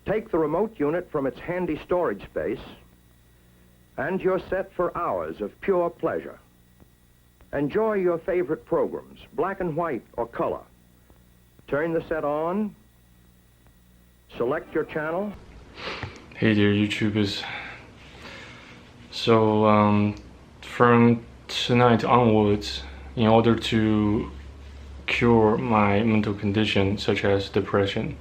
Take the remote unit from its handy storage space, and you're set for hours of pure pleasure. Enjoy your favorite programs, black and white or color. Turn the set on, select your channel. Hey there, YouTubers. So, from tonight onwards, in order to cure my mental condition, such as depression,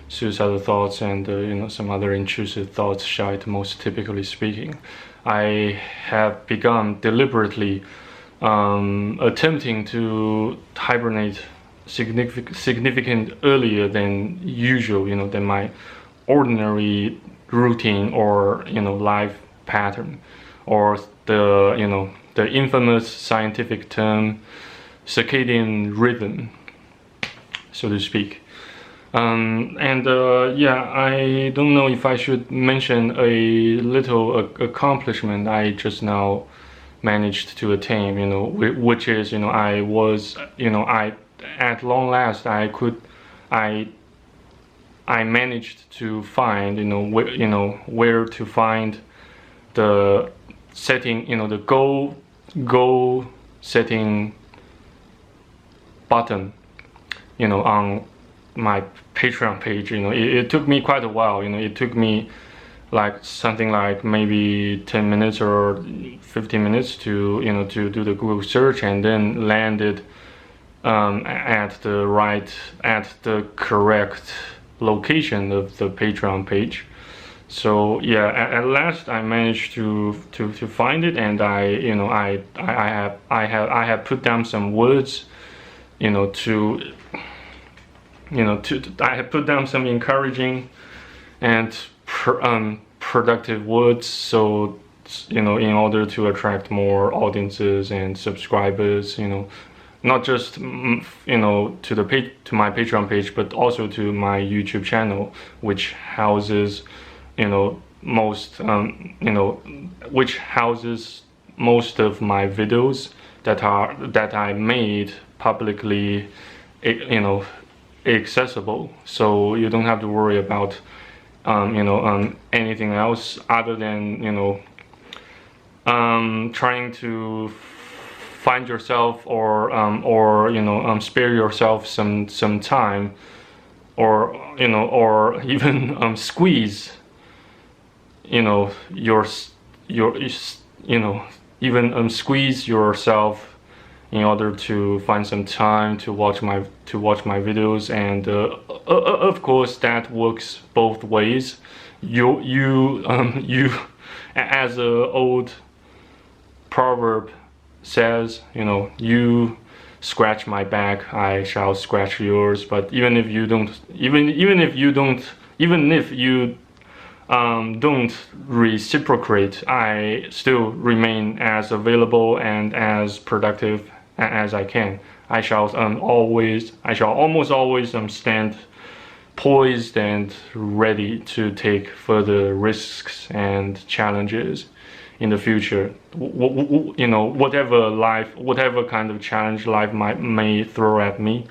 suicidal thoughts, and some other intrusive thoughts, shite, most typically speaking, I have begun deliberately attempting to hibernate significant earlier than usual, than my ordinary routine or life pattern, or the infamous scientific term circadian rhythm, so to speak. Yeah, I don't know if I should mention a little accomplishment I just now managed to attain, which is, I was, at long last, I managed to find, where to find the setting, the goal setting button, on my Patreon page. It took me quite a while. It took me like something like maybe 10 minutes or 15 minutes to to do the Google search, and then landed at the correct location of the Patreon page. So yeah, at last I managed to find it, and I have put down some words, I have put down some encouraging and productive words, so in order to attract more audiences and subscribers, not just to my Patreon page, but also to my YouTube channel, which houses most of my videos that I made publicly accessible, so you don't have to worry about anything else other than trying to find yourself or spare yourself some time, or even squeeze squeeze yourself in order to find some time to watch my videos. And of course that works both ways. You as a old proverb says, you scratch my back, I shall scratch yours. But even if you don't reciprocate, I still remain as available and as productive as I can. I shall almost always stand poised and ready to take further risks and challenges in the future. Whatever kind of challenge life may throw at me,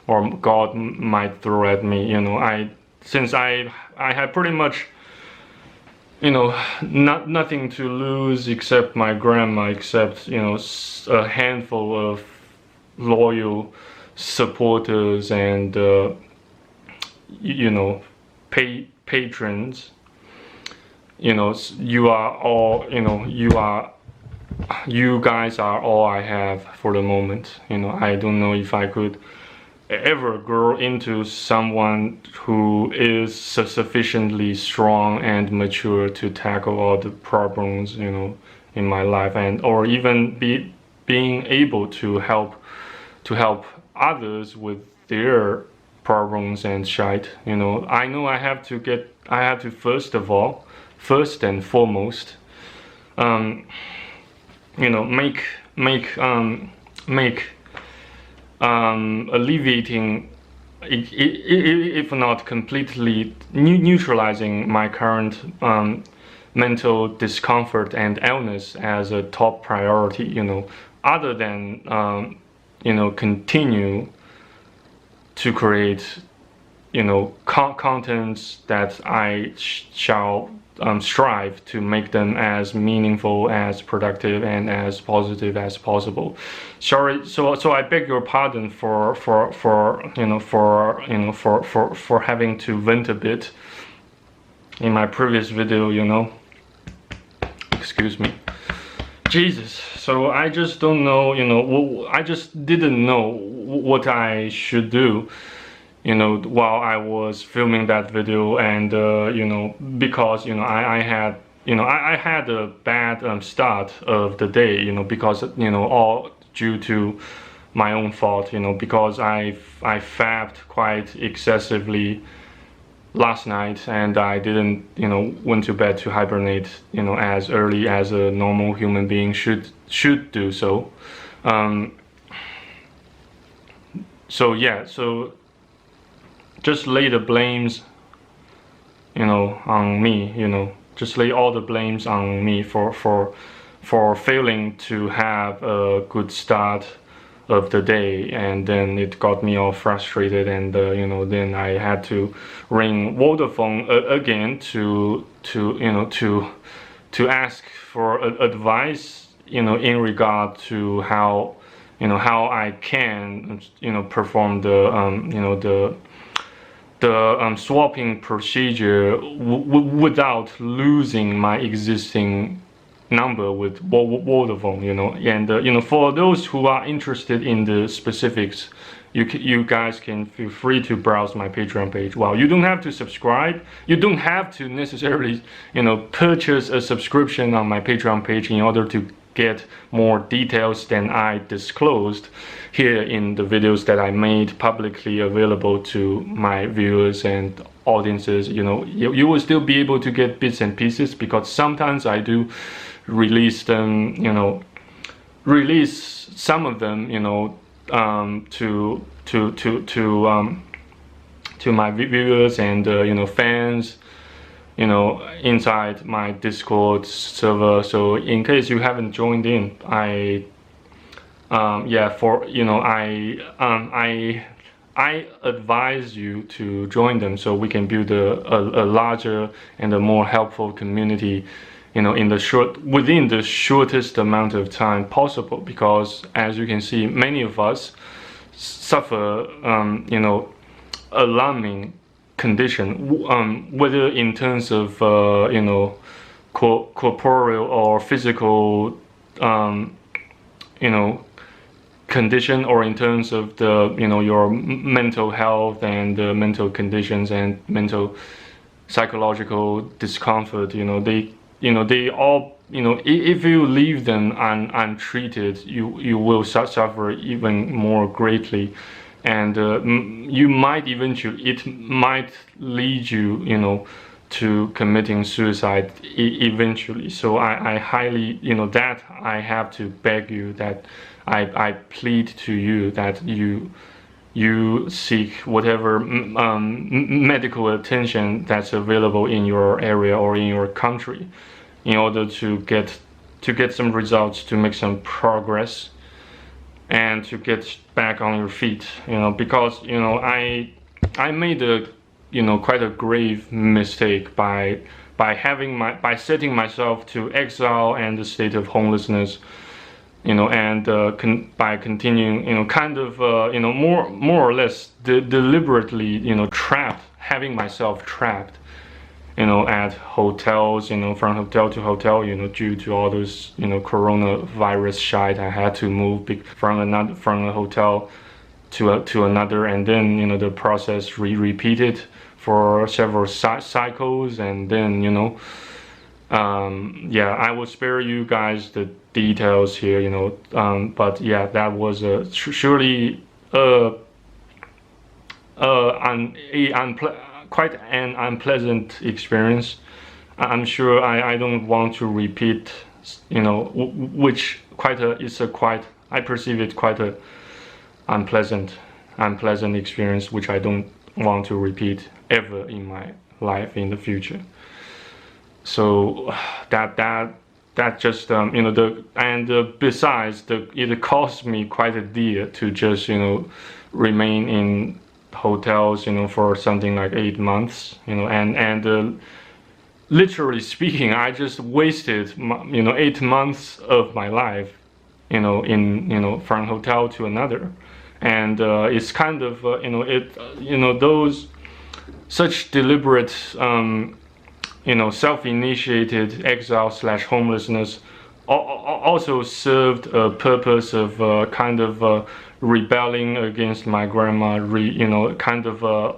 or God might throw at me. Since I have pretty much nothing to lose except my grandma, except a handful of loyal supporters and patrons. You guys are all I have for the moment. I don't know if I could ever grow into someone who is sufficiently strong and mature to tackle all the problems in my life, or even being able to help others with their problems and shite. I know I have to first and foremost make alleviating, if not completely neutralizing, my current mental discomfort and illness as a top priority, other than continue to create contents that I shall strive to make them as meaningful, as productive, and as positive as possible. Sorry, so I beg your pardon for having to vent a bit in my previous video. Excuse me. Jesus. So I just don't know. I just didn't know what I should do. While I was filming that video, and because I had I had a bad start of the day, because all due to my own fault, because I fapped quite excessively last night, and I didn't went to bed to hibernate as early as a normal human being should do so. So yeah, so just lay the blames on me, just lay all the blames on me for failing to have a good start of the day, and then it got me all frustrated, and then I had to ring Vodafone again to ask for advice in regard to how I can perform the swapping procedure without losing my existing number with Vodafone, and for those who are interested in the specifics, you guys can feel free to browse my Patreon page. Well, you don't have to subscribe, you don't have to necessarily purchase a subscription on my Patreon page in order to get more details than I disclosed here in the videos that I made publicly available to my viewers and audiences. You will still be able to get bits and pieces, because sometimes I do release them, release some of them, to my viewers and fans, inside my Discord server. So in case you haven't joined in, I advise you to join them, so we can build a larger and a more helpful community, within the shortest amount of time possible. Because as you can see, many of us suffer alarming condition, whether in terms of corporeal or physical condition, or in terms of the your mental health and mental conditions and mental psychological discomfort. They all, if you leave them untreated, you will suffer even more greatly, and it might lead you to committing suicide eventually. So I highly, that I have to beg you, that I plead to you that you seek whatever medical attention that's available in your area or in your country, in order to get some results, to make some progress, and to get back on your feet. Because I made a quite a grave mistake by setting myself to exile and the state of homelessness, and by continuing, kind of, more or less deliberately, having myself trapped, at hotels, from hotel to hotel, due to all those, coronavirus shite. I had to move from a hotel to another, and then, the process repeated for several cycles, and then, I will spare you guys the details here, but yeah, that was surely quite an unpleasant experience. I'm sure I don't want to repeat, which I perceive it quite a unpleasant experience, which I don't want to repeat ever in my life in the future. So that just besides, it cost me quite a deal to just remain hotels, for something like 8 months, and literally speaking, I just wasted 8 months of my life, from hotel to another, and it's kind of those such deliberate self-initiated exile slash homelessness also served a purpose of kind of rebelling against my grandma, kind of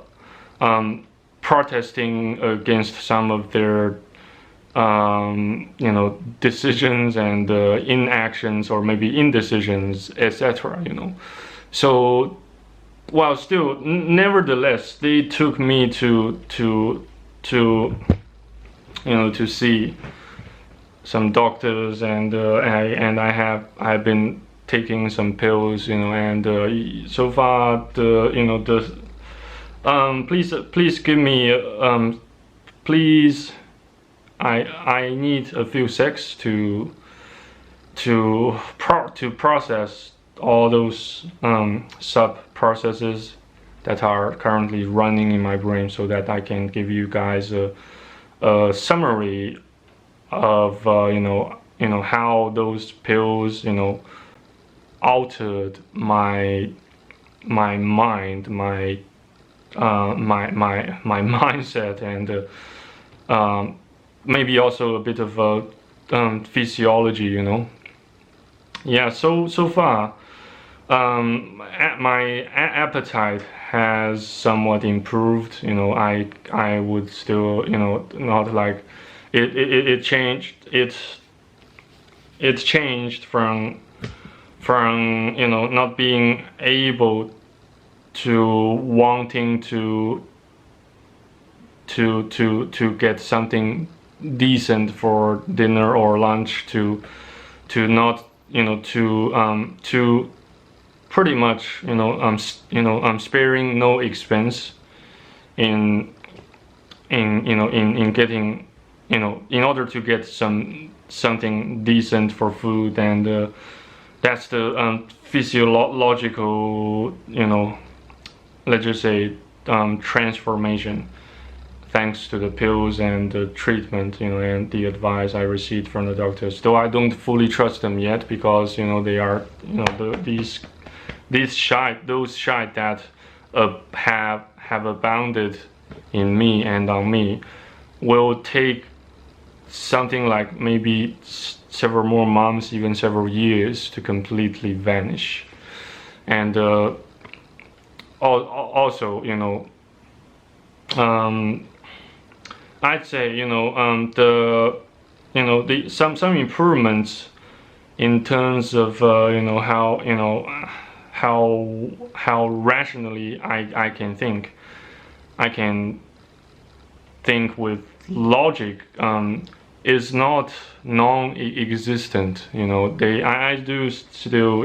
protesting against some of their decisions and inactions, or maybe indecisions, etc. So while still, nevertheless, they took me to see some doctors, and I've been taking some pills, and so far please give me please, I need a few seconds to process all those sub processes that are currently running in my brain, so that I can give you guys a summary of how those pills altered my mind, my mindset, and maybe also a bit of physiology. Yeah, so far my appetite has somewhat improved. I would still not like it changed. It's changed from not being able to wanting to get something decent for dinner or lunch, to not to pretty much sparing no expense in getting, in order to get something decent for food. And that's the physiological, let's just say, transformation, thanks to the pills and the treatment, and the advice I received from the doctors. Though I don't fully trust them yet, because they are, those shite that have abounded in me and on me, will take something like maybe several more months, even several years, to completely vanish. And also, I'd say some improvements in terms of how rationally I can think. I can think with logic, is not non-existent. I do still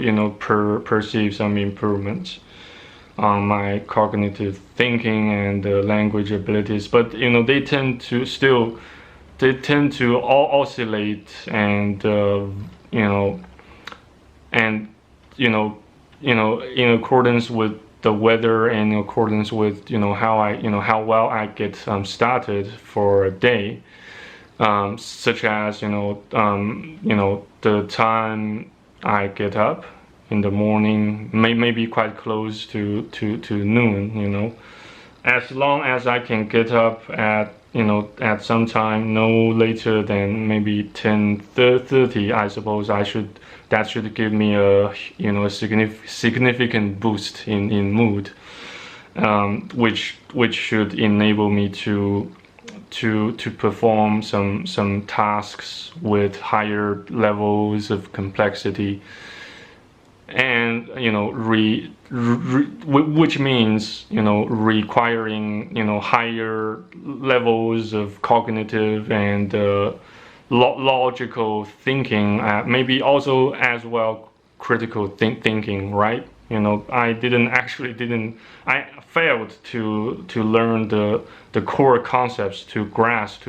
perceive some improvements on my cognitive thinking and language abilities, but they tend to oscillate, and in accordance with the weather, and in accordance with how well I get started for a day, such as the time I get up in the morning may be quite close to noon. As long as I can get up at some time no later than maybe 10:30, I suppose that should give me a significant boost in mood, which should enable me to perform some tasks with higher levels of complexity, and which means requiring higher levels of cognitive and logical thinking, maybe also as well critical thinking, right? I failed to learn the core concepts, to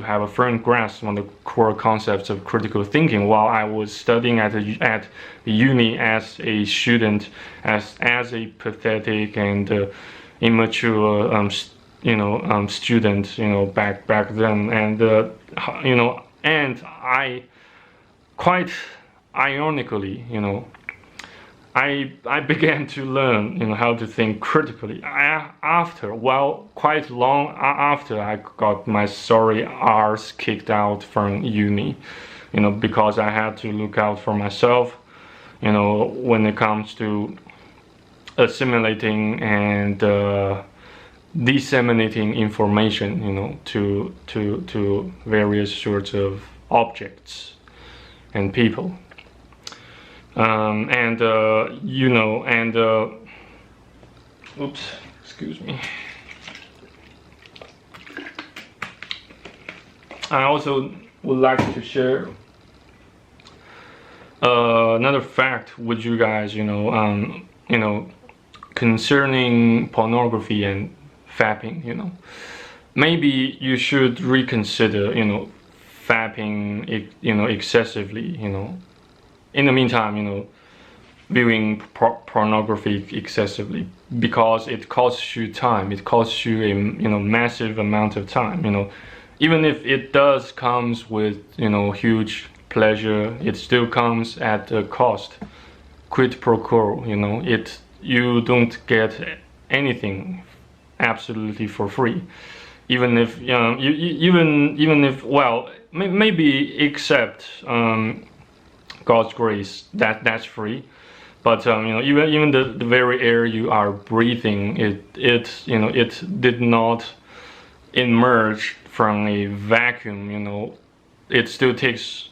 have a firm grasp on the core concepts of critical thinking while I was studying at uni as a student, as a pathetic and immature student, back then, and and I quite ironically, I began to learn, how to think critically quite long after I got my sorry arse kicked out from uni, because I had to look out for myself, when it comes to assimilating and disseminating information, to various sorts of objects and people. Oops, excuse me. I also would like to share another fact with you guys, concerning pornography and fapping. Maybe you should reconsider, fapping, excessively, in the meantime, viewing pornography excessively, because it costs you time. It costs you a massive amount of time. Even if it does comes with huge pleasure, it still comes at a cost. Quid pro quo. You don't get anything absolutely for free. Even if even if, well, maybe except God's grace, that's free. But even the very air you are breathing, it did not emerge from a vacuum. It still takes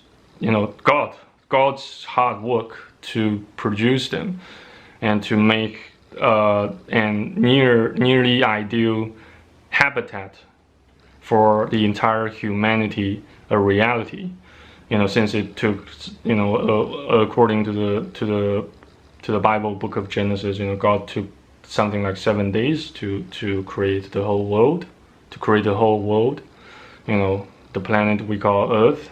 God's hard work to produce them and to make an nearly ideal habitat for the entire humanity a reality. Since it took, according to the Bible book of Genesis, God took something like 7 days to create the whole world, the planet we call Earth.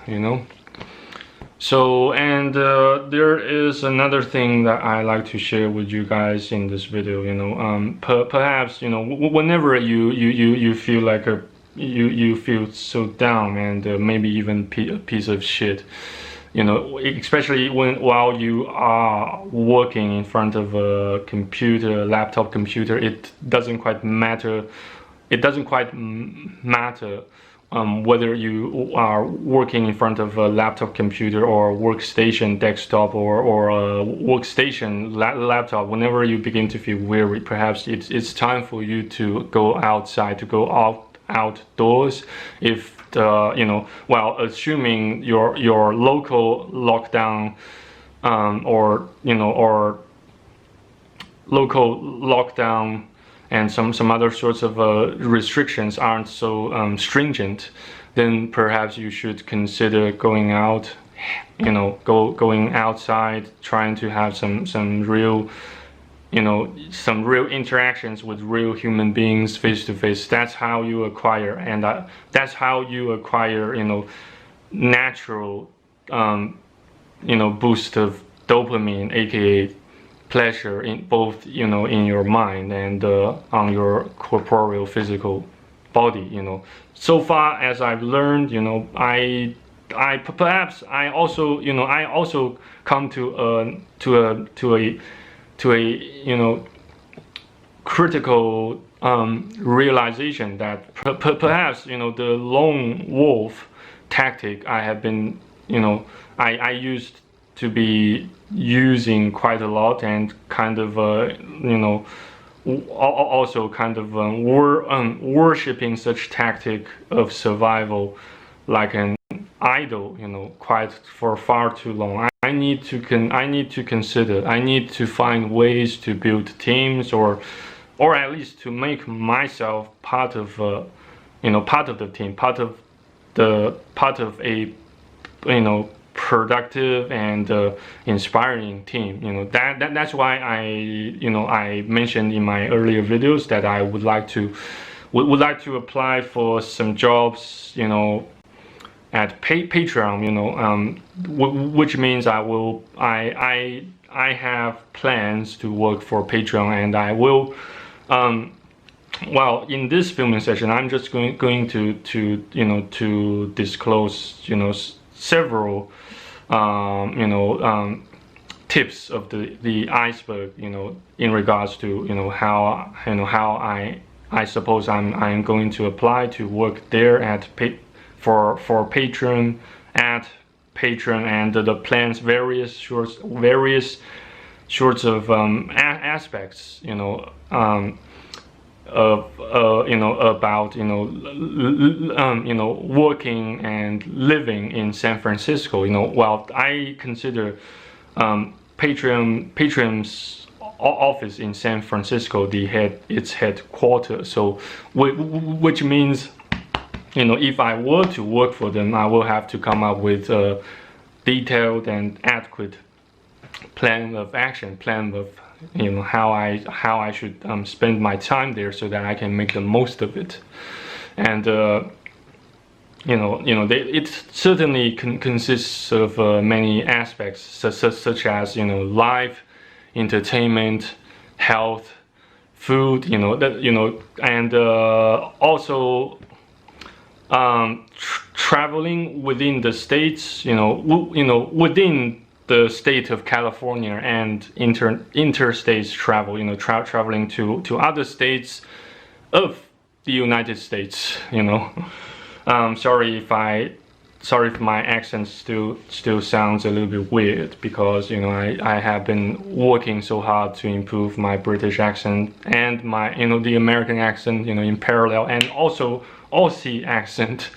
So, and there is another thing that I like to share with you guys in this video. Perhaps whenever you feel like you feel so down and maybe even a piece of shit, especially while you are working in front of a computer, laptop computer, it doesn't quite matter. Whether you are working in front of a laptop computer or workstation desktop or a workstation laptop. Whenever you begin to feel weary, perhaps it's time for you to go outside, to go outdoors. If assuming your local lockdown or local lockdown and some other sorts of restrictions aren't so stringent, then perhaps you should consider going out, going outside, trying to have some real interactions with real human beings face to face. That's how you acquire, and that's how you acquire, natural, boost of dopamine, aka pleasure, in both, in your mind and on your corporeal physical body. So far as I've learned, I also come to a critical realization that perhaps the lone wolf tactic I have been I used to be using quite a lot, and kind of also kind of worshipping such tactic of survival like an idol, quite for far too long. I need to consider. I need to find ways to build teams, or at least to make myself part of the team, part of a productive and inspiring team. That's why I mentioned in my earlier videos that I would like to apply for some jobs, at Patreon, which means I have plans to work for Patreon, and I will well, in this filming session, I'm just going to disclose several tips of the iceberg, in regards to how I suppose I'm going to apply to work there at for Patreon, at Patreon, and the plans various sorts of aspects, of about working and living in San Francisco. Well, I consider Patreon's office in San Francisco its headquarters. So which means if I were to work for them, I will have to come up with a detailed and adequate plan of action, plan of how I should spend my time there so that I can make the most of it. And it certainly consists of many aspects, such as life, entertainment, health, food, and also traveling within the states, within the state of California, and interstate travel, traveling to other states of the United States. Sorry if my accent still sounds a little bit weird, because I have been working so hard to improve my British accent and my the American accent in parallel, and also Aussie accent.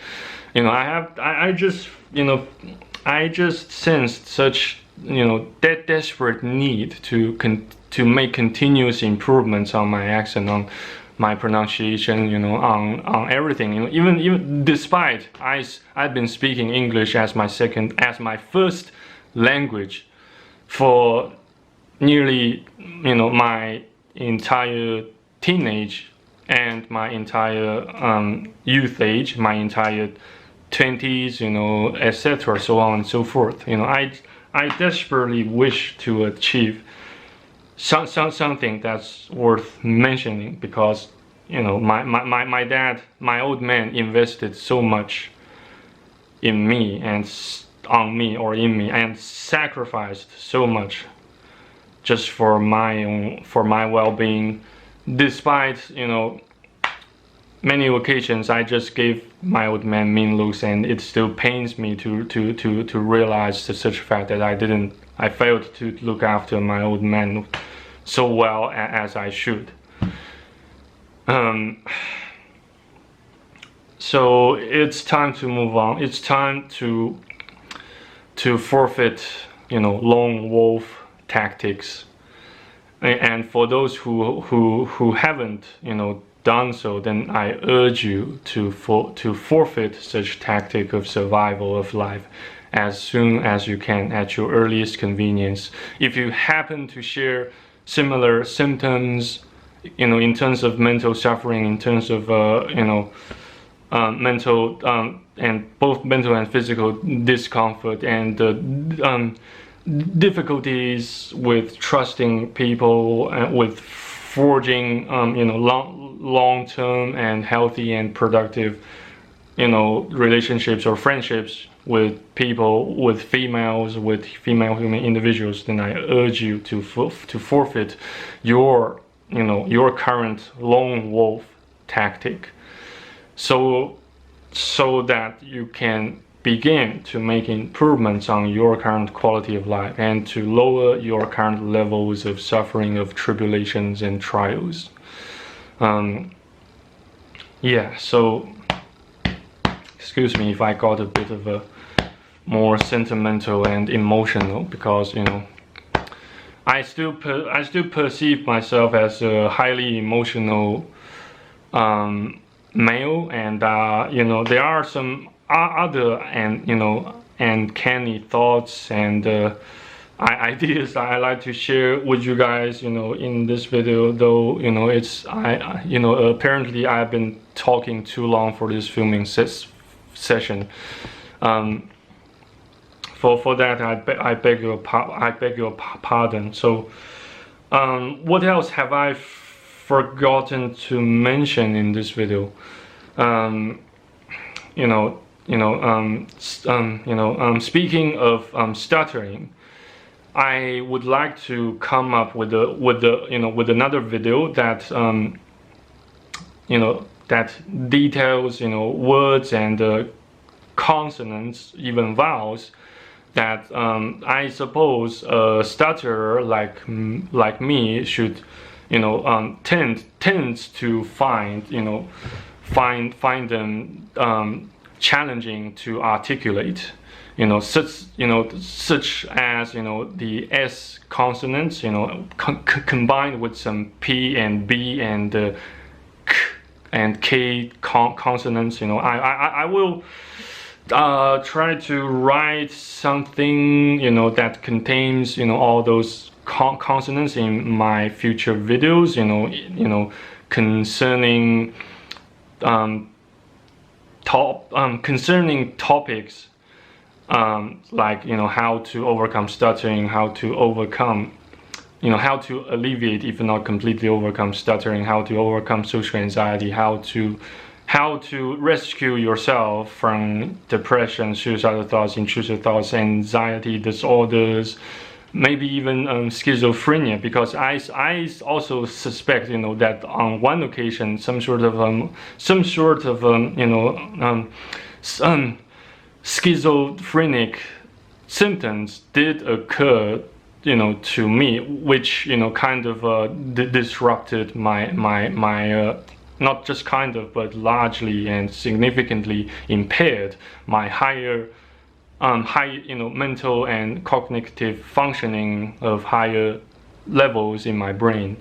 I just sensed such that desperate need to make continuous improvements on my accent, on my pronunciation, on everything. Even despite I've been speaking English as my first language for nearly my entire teenage and my entire youth age, my entire 20s, etc., so on and so forth. I desperately wish to achieve something that's worth mentioning, because my dad, my old man, invested so much in me and in me, and sacrificed so much just for my well-being. Despite many occasions I just gave my old man mean looks, and it still pains me to realize such a fact that I failed to look after my old man so well as I should. So it's time to move on. It's time to forfeit lone wolf tactics. And for those who haven't done so, then I urge you to forfeit such tactic of survival of life as soon as you can, at your earliest convenience. If you happen to share similar symptoms, in terms of mental suffering, in terms of mental and both mental and physical discomfort, and difficulties with trusting people, with forging long-term and healthy and productive relationships or friendships with people, with female human individuals, then I urge you to forfeit your current lone wolf tactic, so that you can begin to make improvements on your current quality of life, and to lower your current levels of suffering, of tribulations and trials. So excuse me if I got a bit of a more sentimental and emotional, because I still perceive myself as a highly emotional male, and there are some other and canny thoughts and ideas that I like to share with you guys in this video, though apparently I've been talking too long for this filming session. For that I beg your pardon. So what else have I forgotten to mention in this video. Speaking of stuttering, I would like to come up with another video that that details words and consonants, even vowels, that I suppose a stutterer like me should tends to find them challenging to articulate. Such as the S consonants, combined with some P and B and K and K consonants. I will try to write something that contains concerning consonants in my future videos. Concerning concerning topics like how to overcome stuttering, how to overcome how to alleviate, if not completely overcome stuttering, how to overcome social anxiety, how to rescue yourself from depression, suicidal thoughts, intrusive thoughts, anxiety disorders, maybe even schizophrenia, because I also suspect that on one occasion some sort of schizophrenic symptoms did occur to me, which kind of disrupted my not just kind of, but largely and significantly impaired my high mental and cognitive functioning of higher levels in my brain.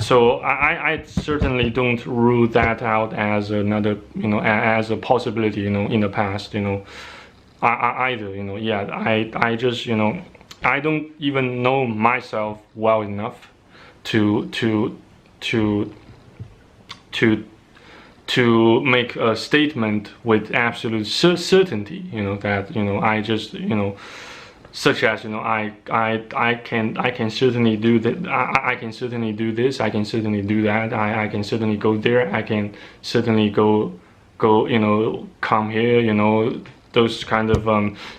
So I certainly don't rule that out as another as a possibility in the past either. I just I don't even know myself well enough to make a statement with absolute certainty, that I just such as I can certainly do that. I can certainly do this. I can certainly do that. I can certainly go there. I can certainly go come here. Those kind of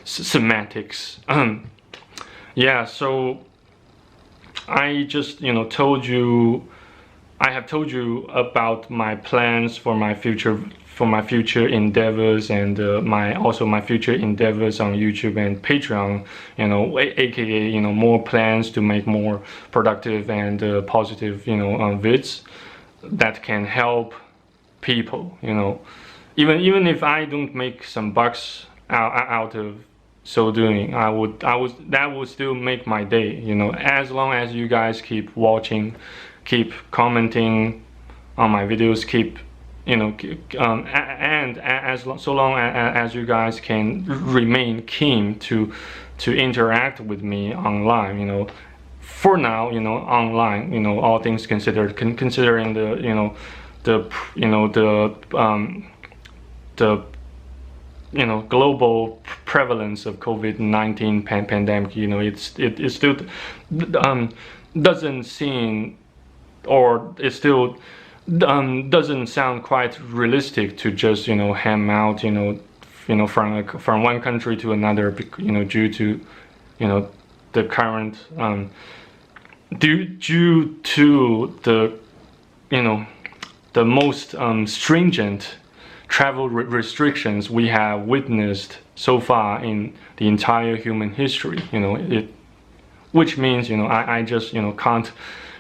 semantics. Yeah. So I just I have told you about my plans for my future endeavors, and my future endeavors on YouTube and Patreon, aka more plans to make more productive and positive vids that can help people. Even if I don't make some bucks out of so doing, that would still make my day. As long as you guys keep watching, keep commenting on my videos, keep and so long as you guys can remain keen to interact with me online, for now, online, all things considered, considering the global prevalence of COVID-19 pandemic, it still doesn't seem, or it still doesn't sound quite realistic to just ham out from one country to another, due to the current due to the most stringent travel restrictions we have witnessed so far in the entire human history. Which means I just can't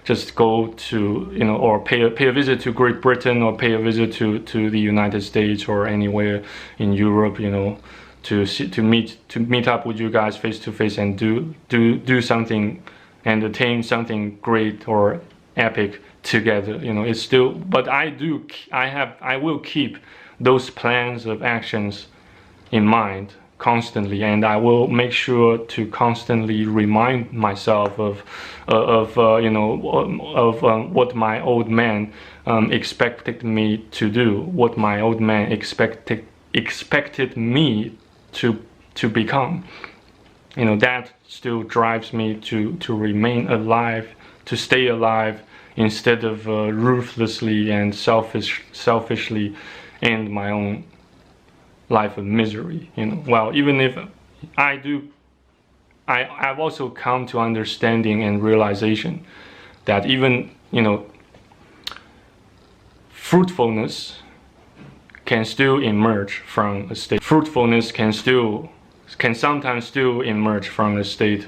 just go to or pay a visit to Great Britain, or pay a visit to the United States, or anywhere in Europe, to meet up with you guys face to face and do something and attain something great or epic together. It's still, but I will keep those plans of actions in mind constantly, and I will make sure to constantly remind myself of what my old man expected me to do, what my old man expected me to become. That still drives me to remain alive, to stay alive, instead of ruthlessly and selfishly end my own life of misery. Well, even if I've also come to understanding and realization that even fruitfulness can still emerge from a state. Fruitfulness can sometimes still emerge from a state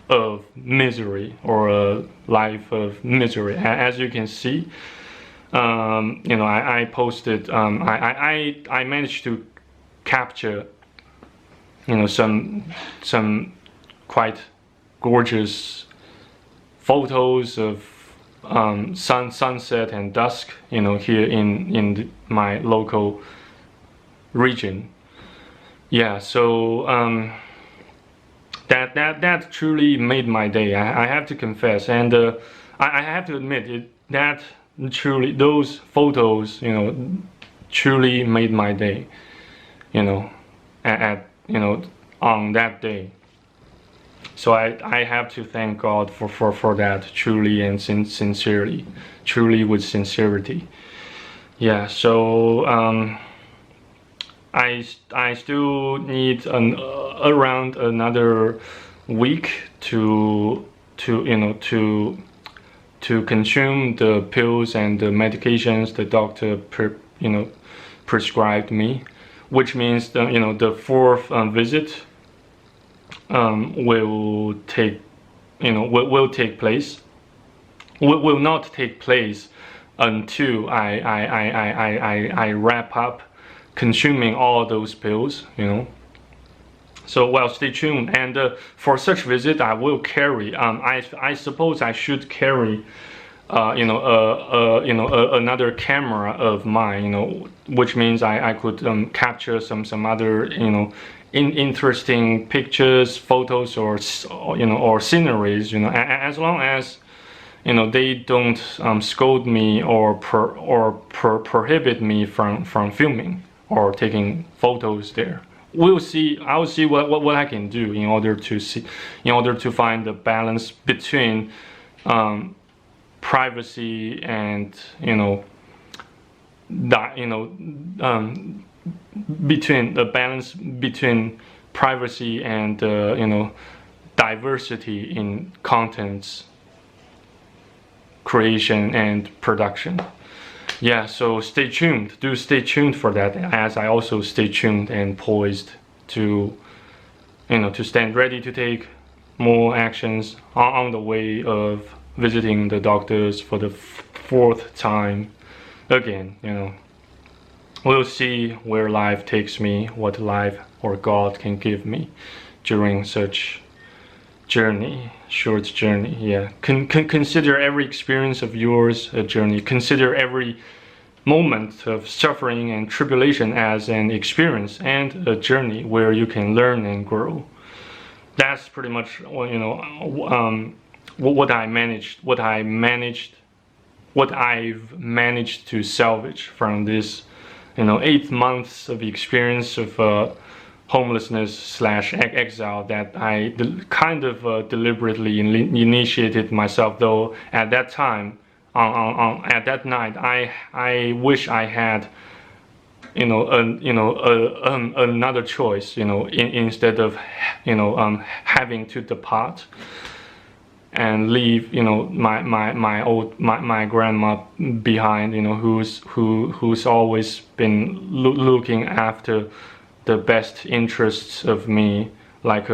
of misery, or a life of misery. As you can see, I posted. I managed to capture some quite gorgeous photos of sunset and dusk, here in my local region. Yeah, so that truly made my day. I have to confess, and I have to admit it, that truly, those photos, truly made my day. On that day. So I have to thank God for that, truly and sincerely, truly with sincerity. Yeah. So I still need around another week to consume the pills and the medications the doctor prescribed me, which means the fourth visit will not take place until I wrap up consuming all those pills. So, well, stay tuned. And for such visit, I will carry. I suppose I should carry another camera of mine, which means I could capture some other interesting pictures, photos, or sceneries, as long as they don't scold me or prohibit me from filming or taking photos there. We'll see. I'll see what I can do in order to find the balance between privacy and between privacy and diversity in contents creation and production. Yeah, so stay tuned. Do stay tuned for that, as I also stay tuned and poised to stand ready to take more actions on the way of visiting the doctors for the fourth time again. We'll see where life takes me, what life or God can give me during such short journey. Yeah, consider every experience of yours a journey. Consider every moment of suffering and tribulation as an experience and a journey where you can learn and grow. That's pretty much what I've managed to salvage from this 8 months of experience of homelessness / exile that I deliberately initiated myself. Though at that time, at that night, I wish I had another choice, instead of having to depart and leave my grandma behind, who's always been looking after the best interests of me, like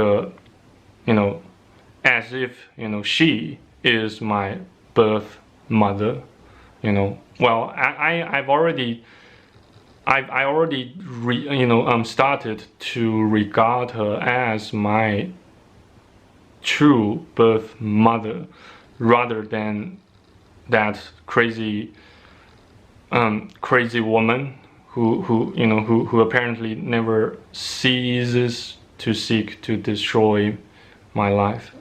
as if she is my birth mother. Well, I already started to regard her as my true birth mother, rather than that crazy woman who apparently never ceases to seek to destroy my life.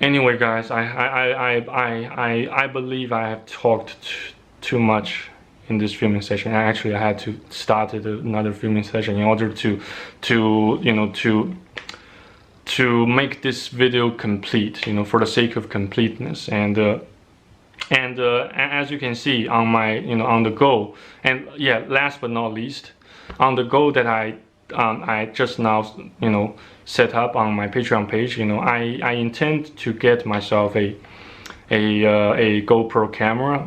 Anyway, guys, I believe I have talked too much in this filming session. I had to start another filming session in order to make this video complete, for the sake of completeness. And And as you can see on my, on the goal, and yeah, last but not least, on the goal that I just now, set up on my Patreon page, I intend to get myself a GoPro camera,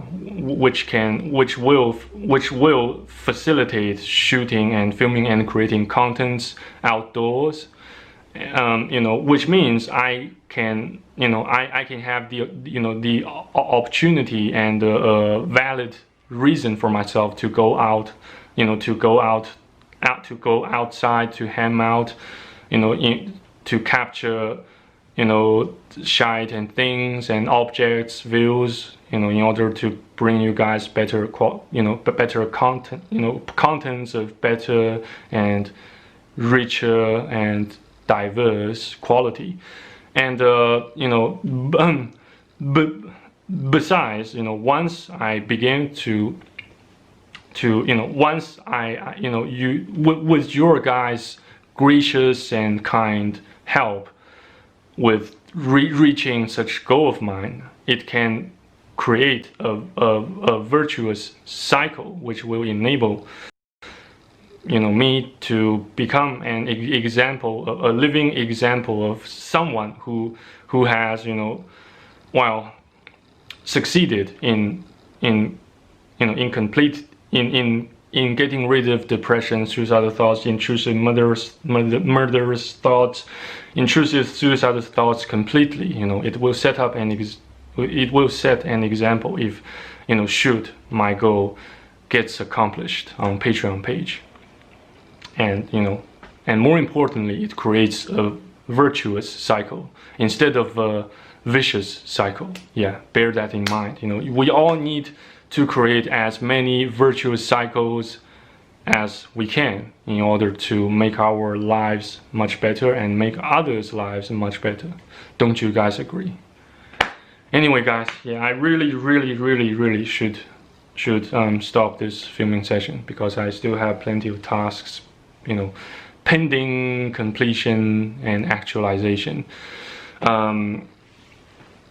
which will facilitate shooting and filming and creating contents outdoors. Which means I can, I can have the opportunity and a valid reason for myself to go out, to go outside, to hang out, to capture, shite and things and objects, views, in order to bring you guys better better content, contents of better and richer and diverse quality. And besides, once I begin to once you with your guys' gracious and kind help with reaching such goal of mine, it can create a virtuous cycle which will enable me to become an example, a living example of someone who has succeeded in getting rid of depression, suicidal thoughts, intrusive murderous thoughts, intrusive suicidal thoughts completely. It will set an example if should my goal gets accomplished on Patreon page. And and more importantly, it creates a virtuous cycle instead of a vicious cycle. Yeah, bear that in mind. We all need to create as many virtuous cycles as we can in order to make our lives much better and make others' lives much better. Don't you guys agree? Anyway, guys, yeah, I really should stop this filming session because I still have plenty of tasks, pending completion and actualization.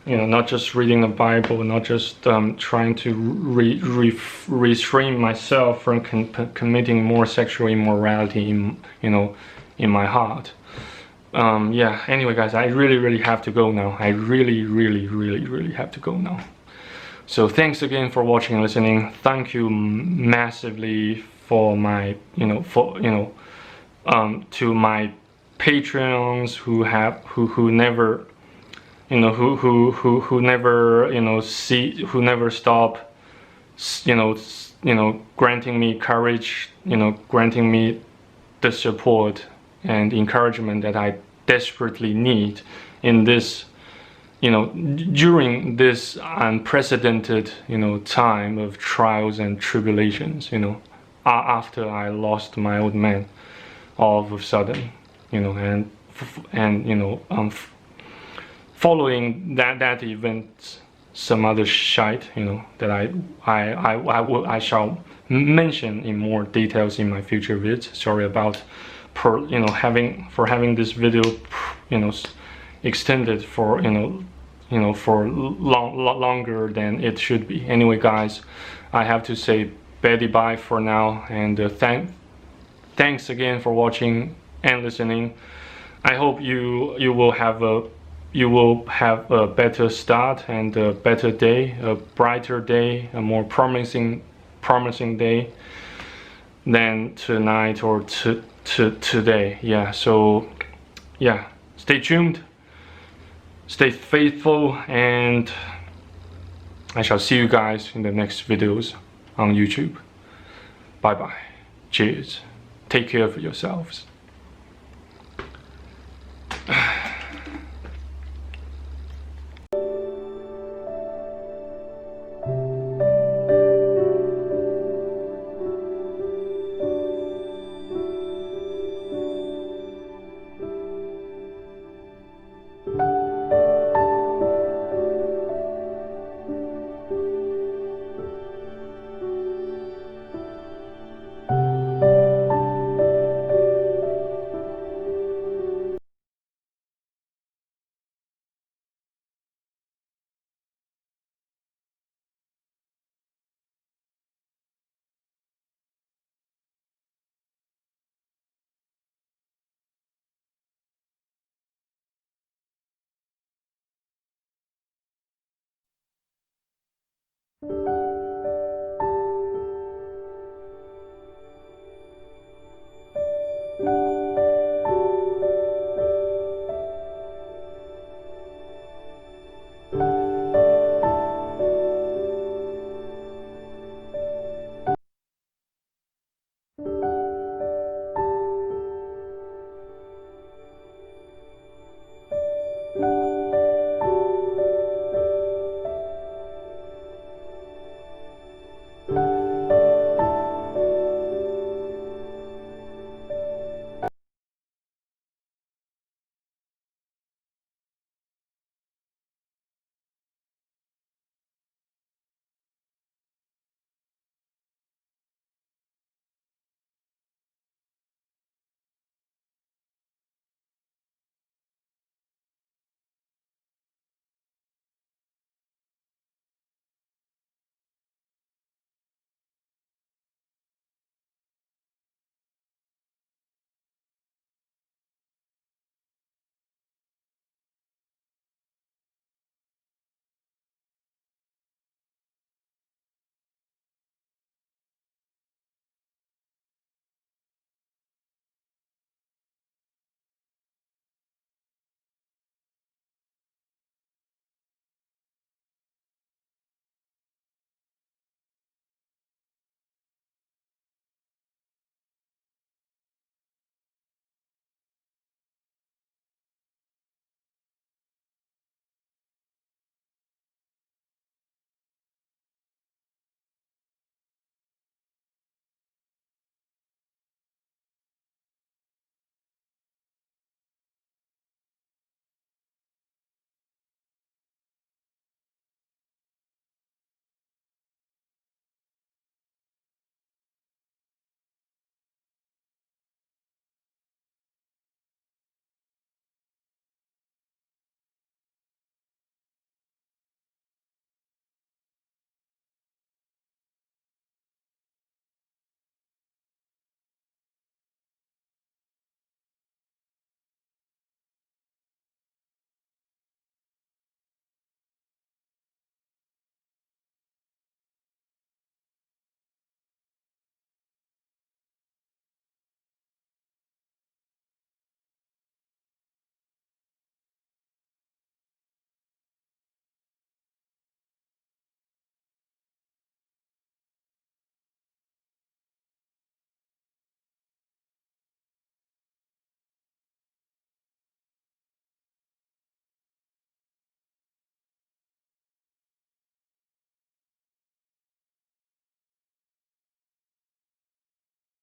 Not just reading the Bible, not just trying to restrain myself from committing more sexual immorality in my heart. Yeah, anyway, guys, I really have to go now. I really have to go now. So thanks again for watching and listening. Thank you massively for my, to my Patreons who never, who never stop, granting me courage, granting me the support and encouragement that I desperately need in this, during this unprecedented, time of trials and tribulations, after I lost my old man all of a sudden, following that event, some other shite, that I shall mention in more details in my future vids. Sorry about having this video, extended for for longer than it should be. Anyway, guys, I have to say bye for now, and thanks again for watching and listening. I hope you will have a better start and a better day, a brighter day, a more promising day than tonight or today. Yeah, so yeah, stay tuned, stay faithful, and I shall see you guys in the next videos on YouTube. Bye bye. Cheers. Take care of yourselves. you.